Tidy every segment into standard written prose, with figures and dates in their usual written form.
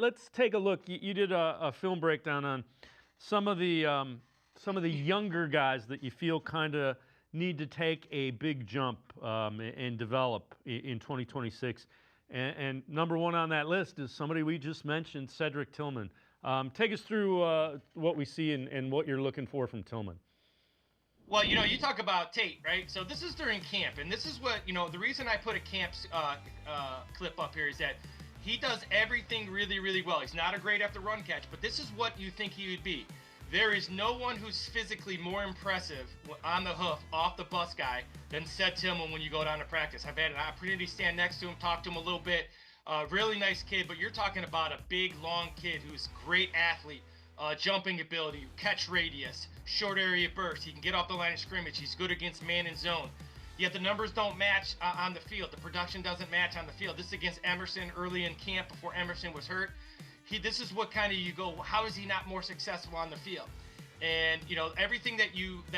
Let's take a look. You did a film breakdown on some of the younger guys that you feel kind of need to take a big jump and develop in 2026. And number one on that list is somebody we just mentioned, Cedric Tillman. Take us through what we see and what you're looking for from Tillman. Well, you talk about Tate, right? So this is during camp, and this is what, the reason I put a camp clip up here is that he does everything really, really well. He's not a great after run catch, but this is what you think he would be. There is no one who's physically more impressive on the hoof, off the bus guy, than Ced Tillman when you go down to practice. I've had an opportunity to stand next to him, talk to him a little bit. Really nice kid, but you're talking about a big, long kid who's a great athlete. Jumping ability, catch radius, short area burst. He can get off the line of scrimmage. He's good against man and zone. Yet the numbers don't match on the field. The production doesn't match on the field. This is against Emerson early in camp before Emerson was hurt. This is what kind of you go, how is he not more successful on the field? And, everything that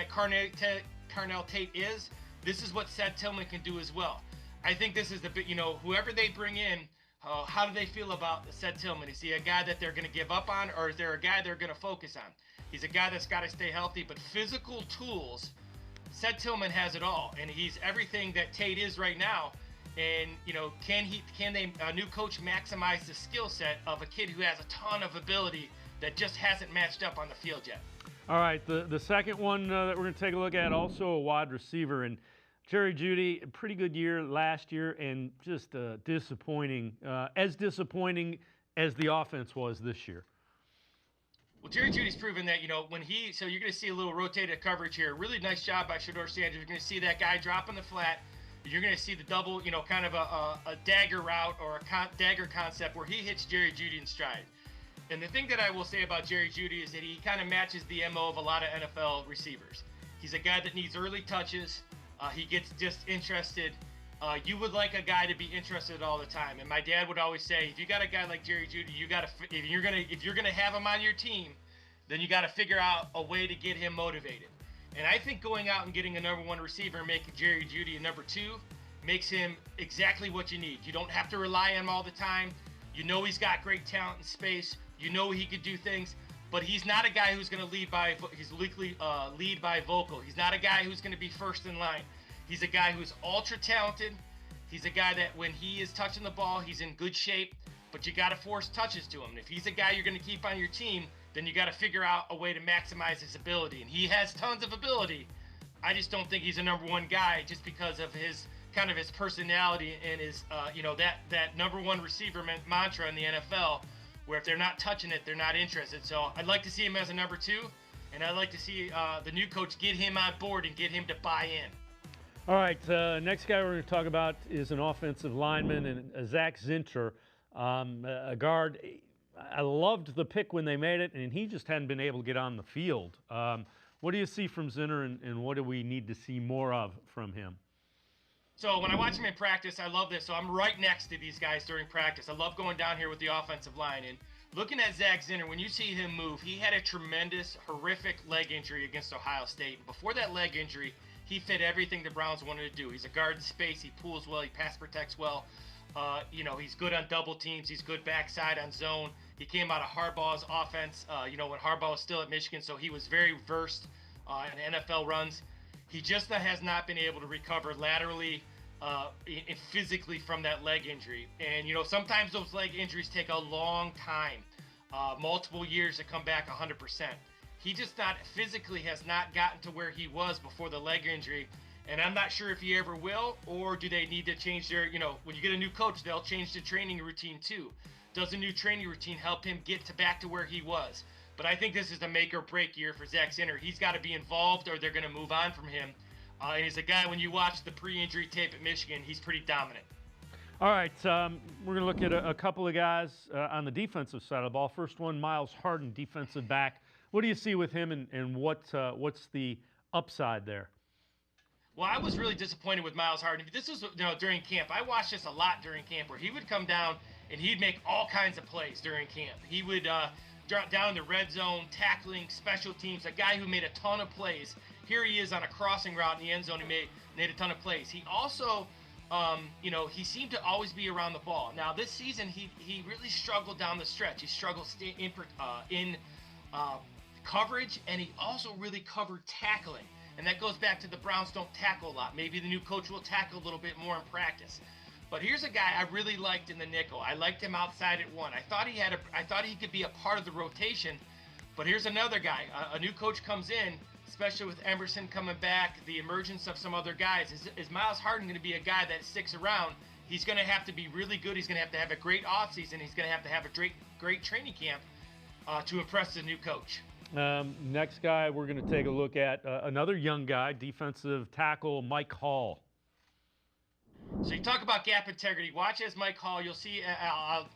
Carnell Tate is, this is what Ced Tillman can do as well. I think this is the big, whoever they bring in, how do they feel about Ced Tillman? Is he a guy that they're going to give up on, or is there a guy they're going to focus on? He's a guy that's got to stay healthy, but physical tools, Ced Tillman has it all, and he's everything that Tate is right now. And can a new coach maximize the skill set of a kid who has a ton of ability that just hasn't matched up on the field yet? All right, the second one that we're going to take a look at, also a wide receiver, and Jerry Jeudy, a pretty good year last year, and just disappointing, as disappointing as the offense was this year. Well, Jerry Jeudy's proven that, so you're going to see a little rotated coverage here. Really nice job by Shedeur Sanders. You're going to see that guy drop in the flat. You're going to see the double, kind of a dagger route or a dagger concept where he hits Jerry Jeudy in stride. And the thing that I will say about Jerry Jeudy is that he kind of matches the MO of a lot of NFL receivers. He's a guy that needs early touches. He gets disinterested. You would like a guy to be interested all the time. And my dad would always say, if you got a guy like Jerry Jeudy, if you're gonna have him on your team, then you got to figure out a way to get him motivated. And I think going out and getting a number one receiver and making Jerry Jeudy a number two makes him exactly what you need. You don't have to rely on him all the time. He's got great talent and space. He could do things. But he's not a guy who's going to lead by vocal. He's not a guy who's going to be first in line. He's a guy who's ultra talented. He's a guy that when he is touching the ball, he's in good shape. But you got to force touches to him. And if he's a guy you're going to keep on your team, then you got to figure out a way to maximize his ability. And he has tons of ability. I just don't think he's a number one guy just because of his personality and his that number one receiver mantra in the NFL. Where if they're not touching it, they're not interested. So I'd like to see him as a number two, and I'd like to see the new coach get him on board and get him to buy in. All right, next guy we're going to talk about is an offensive lineman, and Zach Zinter, a guard. I loved the pick when they made it, and he just hadn't been able to get on the field. What do you see from Zinter, and what do we need to see more of from him? So when I watch him in practice, I love this. So I'm right next to these guys during practice. I love going down here with the offensive line. And looking at Zach Zinter, when you see him move, he had a tremendous, horrific leg injury against Ohio State. And before that leg injury, he fit everything the Browns wanted to do. He's a guard in space. He pulls well. He pass protects well. He's good on double teams. He's good backside on zone. He came out of Harbaugh's offense, when Harbaugh was still at Michigan. So he was very versed in NFL runs. He just has not been able to recover laterally and physically from that leg injury. And, sometimes those leg injuries take a long time, multiple years to come back 100%. He just has not gotten to where he was before the leg injury. And I'm not sure if he ever will, or do they need to change their, when you get a new coach, they'll change the training routine too. Does the new training routine help him get back to where he was? But I think this is the make or break year for Zach Zinter. He's got to be involved or they're going to move on from him. And he's a guy, when you watch the pre-injury tape at Michigan, he's pretty dominant. All right, we're going to look at a couple of guys on the defensive side of the ball. First one, Miles Harden, defensive back. What do you see with him, and what's the upside there? Well, I was really disappointed with Miles Harden. This was during camp. I watched this a lot during camp where he would come down and he'd make all kinds of plays during camp. He would drop down the red zone, tackling, special teams, a guy who made a ton of plays. Here he is on a crossing route in the end zone. He made a ton of plays. He also he seemed to always be around the ball. Now this season, he really struggled down the stretch. He struggled in coverage, and he also really covered tackling. And that goes back to the Browns don't tackle a lot. Maybe the new coach will tackle a little bit more in practice. But here's a guy I really liked in the nickel. I liked him outside at one. I thought he could be a part of the rotation. But here's another guy. A new coach comes in, especially with Emerson coming back, the emergence of some other guys. Is Miles Harden going to be a guy that sticks around? He's going to have to be really good. He's going to have a great offseason. He's going to have a great training camp to impress the new coach. Next guy we're going to take a look at, another young guy, defensive tackle Mike Hall. So you talk about gap integrity. Watch as Mike Hall. You'll see.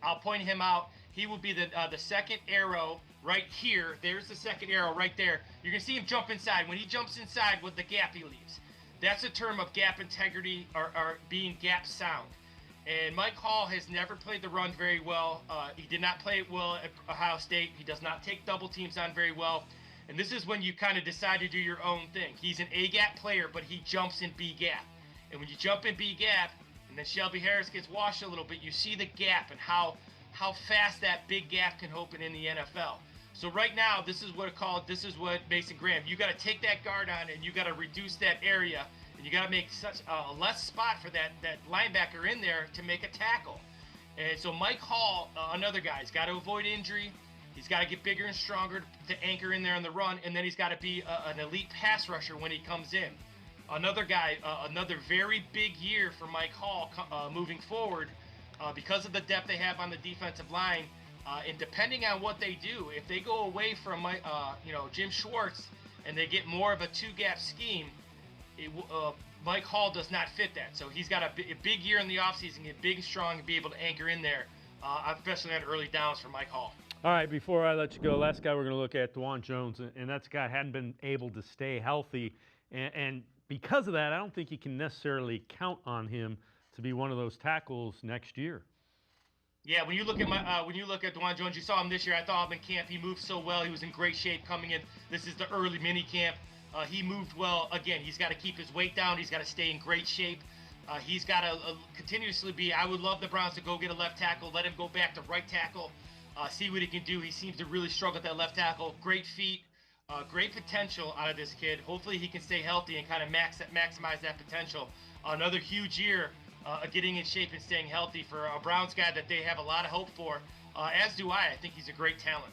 I'll point him out. He will be the second arrow right here. There's the second arrow right there. You're gonna see him jump inside. When he jumps inside, with the gap he leaves, that's a term of gap integrity or being gap sound. And Mike Hall has never played the run very well. He did not play it well at Ohio State. He does not take double teams on very well. And this is when you kind of decide to do your own thing. He's an A gap player, but he jumps in B gap. And when you jump in B gap, and then Shelby Harris gets washed a little bit, you see the gap and how fast that big gap can open in the NFL. So right now, this is what Mason Graham, you got to take that guard on and you got to reduce that area, and you got to make such a less spot for that linebacker in there to make a tackle. And so Mike Hall, another guy, he's got to avoid injury. He's got to get bigger and stronger to anchor in there on the run, and then he's got to be an elite pass rusher when he comes in. Another guy, another very big year for Mike Hall moving forward because of the depth they have on the defensive line. And depending on what they do, if they go away from Jim Schwartz and they get more of a two-gap scheme, Mike Hall does not fit that. So he's got a big year in the offseason, get big and strong, and be able to anchor in there, especially on early downs for Mike Hall. All right, before I let you go, last guy we're going to look at, DeJuan Jones, and that's a guy hadn't been able to stay healthy, and because of that, I don't think you can necessarily count on him to be one of those tackles next year. Yeah, when you look at DeJuan Jones, you saw him this year. I thought him in camp. He moved so well. He was in great shape coming in. This is the early mini camp. He moved well. Again, he's got to keep his weight down. He's got to stay in great shape. He's got to continuously be. I would love the Browns to go get a left tackle, let him go back to right tackle, see what he can do. He seems to really struggle at that left tackle. Great feet. Great potential out of this kid. Hopefully he can stay healthy and kind of maximize that potential. Another huge year getting in shape and staying healthy for a Browns guy that they have a lot of hope for, as do I. I think he's a great talent.